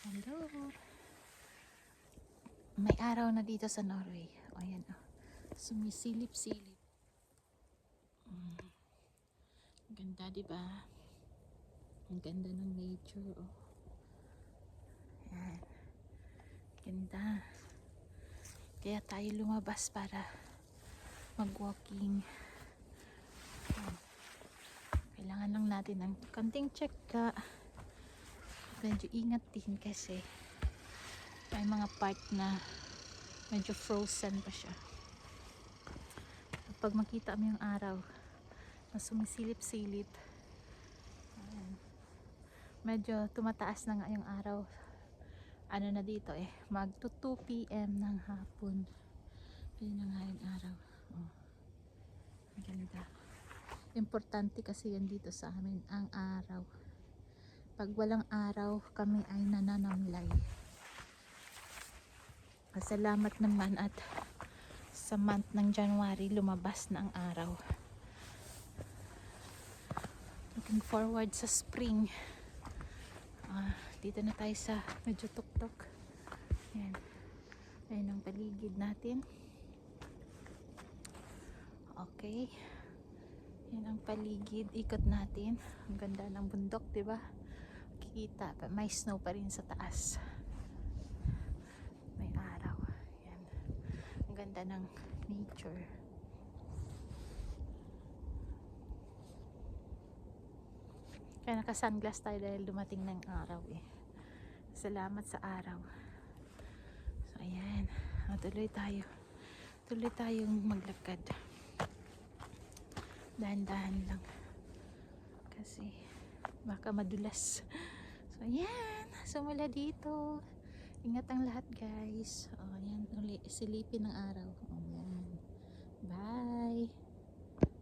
Hello. May araw na dito sa Norway. O ayan o. Sumisilip-silip. Ganda, diba? Ang ganda ng nature o. Ayan. Ganda. Kaya tayo lumabas para mag-walking. Kailangan lang natin ng konting check ka. Medyo ingat din kasi may mga part na medyo frozen pa siya. Pag makita mo yung araw na sumisilip-silip, medyo tumataas na nga yung araw. Ano na dito magto 2 PM ng hapon. Yun na nga yung araw. Maganda. Importante kasi yan dito sa amin, ang araw. Pag walang araw, kami ay nananamlay. Salamat naman at sa month ng January, lumabas na ang araw. Looking forward sa spring. Dito na tayo sa medyo tuktok. Ayan. Ayan ang paligid natin. Okay. Yan ang paligid. Ikot natin. Ang ganda ng bundok, diba? Kikita. May snow pa rin sa taas. May araw. Yan. Ang ganda ng nature. Kaya naka-sunglass tayo dahil dumating ng araw Salamat sa araw. So, ayan. Tuloy tayo. Tuloy tayong maglakad. Dahan-dahan lang. Kasi baka madulas. So, ayan. Sumula dito. Ingat ang lahat, guys. Ayan. Silipin ng araw.